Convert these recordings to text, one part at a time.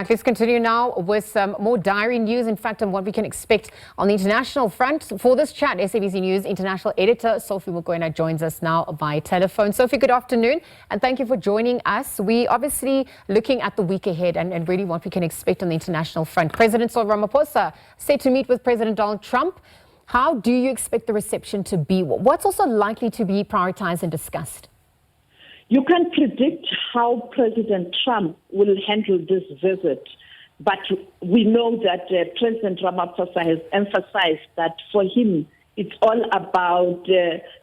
Let's continue now with some more diary news, in fact, on what we can expect on the international front. For this chat, SABC News International Editor Sophie Mokoena joins us now via telephone. Sophie, good afternoon, and thank you for joining us. We obviously looking at the week ahead and really what we can expect on the international front. President Cyril Ramaphosa set to meet with President Donald Trump. How do you expect the reception to be? What's also likely to be prioritized and discussed? You can predict how President Trump will handle this visit, but we know that President Ramaphosa has emphasized that for him, it's all about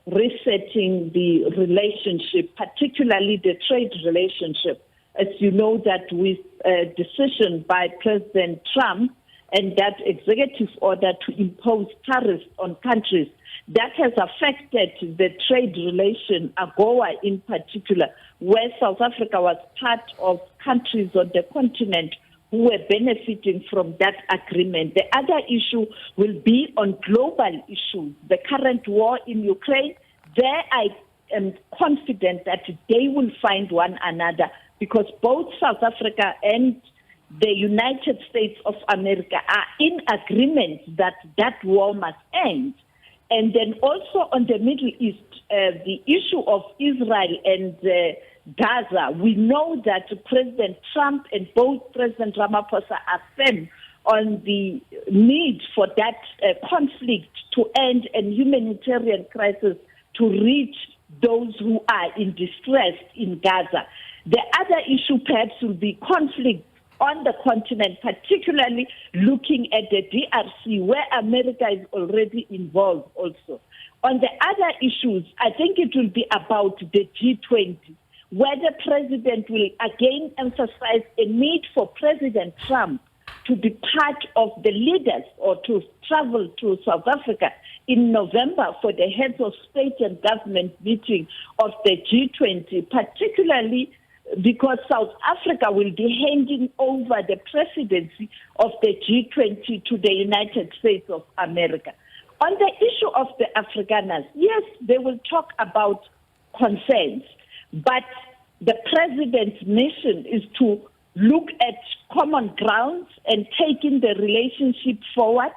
resetting the relationship, particularly the trade relationship. As you know, that with a decision by President Trump and that executive order to impose tariffs on countries, that has affected the trade relation, AGOA in particular, where South Africa was part of countries on the continent who were benefiting from that agreement. The other issue will be on global issues. The current war in Ukraine, there I am confident that they will find one another because both South Africa and the United States of America are in agreement that that war must end. And then also on the Middle East, the issue of Israel and Gaza, we know that President Trump and both President Ramaphosa are firm on the need for that conflict to end and humanitarian crisis to reach those who are in distress in Gaza. The other issue perhaps will be conflict on the continent, particularly looking at the DRC, where America is already involved also. On the other issues, I think it will be about the G20, where the president will again emphasize a need for President Trump to be part of the leaders or to travel to South Africa in November for the heads of state and government meeting of the G20, particularly because South Africa will be handing over the presidency of the G20 to the United States of America. On the issue of the Afrikaners, yes, they will talk about concerns, but the president's mission is to look at common grounds and taking the relationship forward,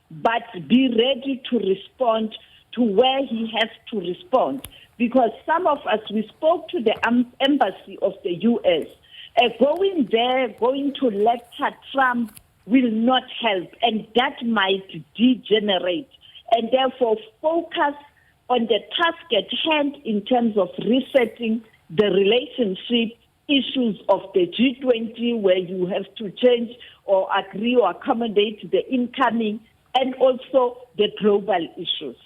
but be ready to respond to where he has to respond. Because some of us, we spoke to the embassy of the U.S. Going there, going to lecture Trump will not help, and that might degenerate. And therefore, focus on the task at hand in terms of resetting the relationship issues of the G20, where you have to change or agree or accommodate the incoming, and also the global issues.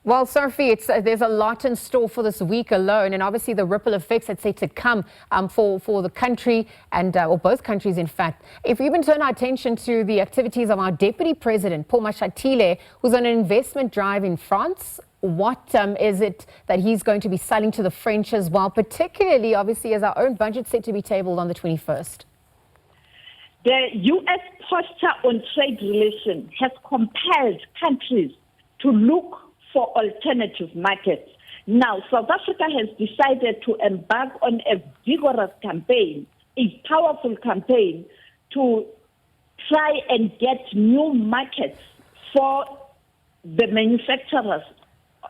Well, Sophie, there's a lot in store for this week alone, and obviously the ripple effects that's set to come for the country and or both countries, in fact. If we even turn our attention to the activities of our Deputy President, Paul Mashatiles, who's on an investment drive in France, what is it that he's going to be selling to the French as well, particularly, obviously, as our own budget set to be tabled on the 21st? The U.S. posture on trade relations has compelled countries to look for alternative markets. Now, South Africa has decided to embark on a vigorous campaign, a powerful campaign, to try and get new markets for the manufacturers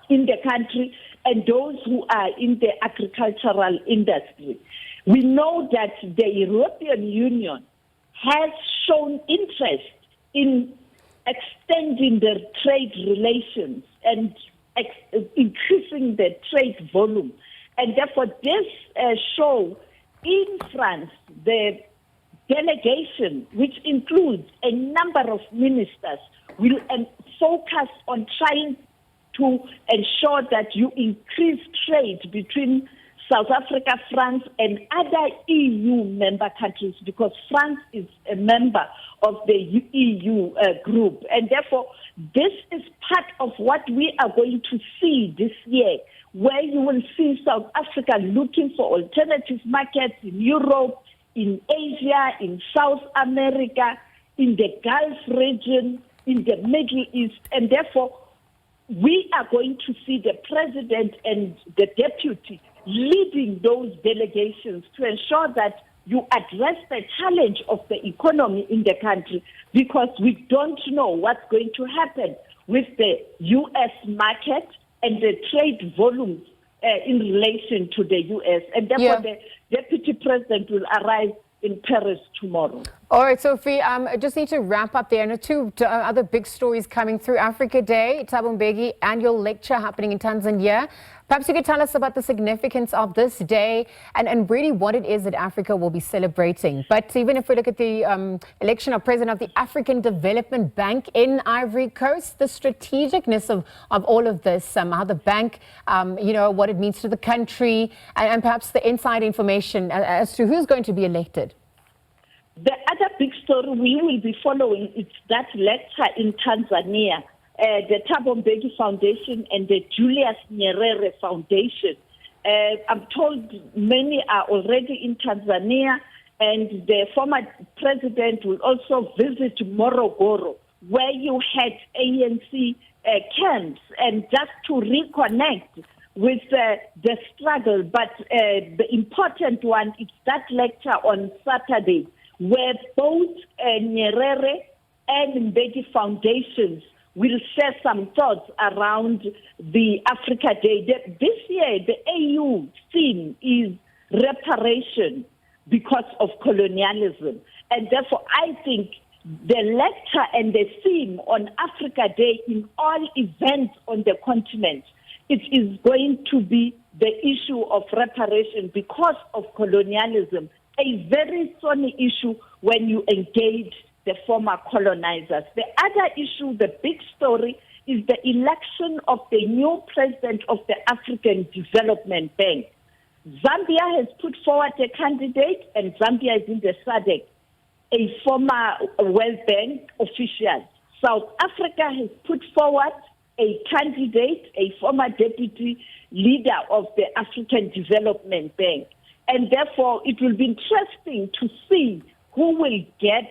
in the country and those who are in the agricultural industry. We know that the European Union has shown interest in extending their trade relations and increasing the trade volume. And therefore, this show in France, the delegation, which includes a number of ministers, will focus on trying to ensure that you increase trade between South Africa, France, and other EU member countries, because France is a member of the EU group. And therefore, this is part of what we are going to see this year, where you will see South Africa looking for alternative markets in Europe, in Asia, in South America, in the Gulf region, in the Middle East. And therefore, we are going to see the president and the deputy leading those delegations to ensure that you address the challenge of the economy in the country, because we don't know what's going to happen with the U.S. market and the trade volumes in relation to the U.S. And therefore, the Deputy President will arrive in Paris tomorrow. All right, Sophie, I just need to wrap up there. And two other big stories coming through. Africa Day, Thabo Mbeki annual lecture happening in Tanzania. Perhaps you could tell us about the significance of this day and really what it is that Africa will be celebrating. But even if we look at the election of President of the African Development Bank in Ivory Coast, the strategicness of all of this, how the bank, what it means to the country, and perhaps the inside information as to who's going to be elected. The other big story we will be following is that lecture in Tanzania, the Thabo Mbeki Foundation and the Julius Nyerere Foundation. I'm told many are already in Tanzania, and the former president will also visit Morogoro, where you had ANC camps, and just to reconnect with the struggle. But the important one is that lecture on Saturday, where both Nyerere and Mbeki Foundations will share some thoughts around the Africa Day. This year, the AU theme is reparation because of colonialism. And therefore, I think the lecture and the theme on Africa Day in all events on the continent, it is going to be the issue of reparation because of colonialism, a very thorny issue when you engage the former colonizers. The other issue, the big story, is the election of the new president of the African Development Bank. Zambia has put forward a candidate, and Zambia is in the SADC, a former World Bank official. South Africa has put forward a candidate, a former deputy leader of the African Development Bank. And therefore, it will be interesting to see who will get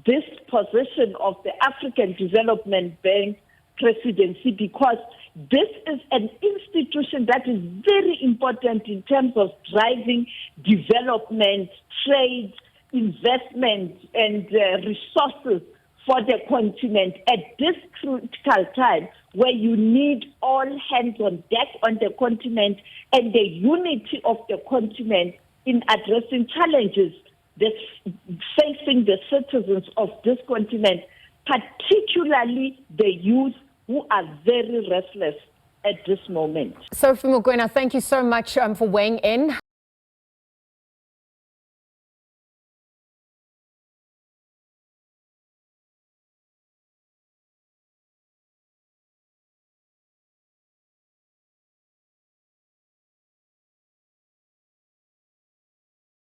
this position of the African Development Bank presidency, because this is an institution that is very important in terms of driving development, trade, investment, and resources for the continent at this critical time where you need all hands on deck on the continent and the unity of the continent in addressing challenges facing the citizens of this continent, particularly the youth who are very restless at this moment. Sophie Mokoena, thank you so much for weighing in.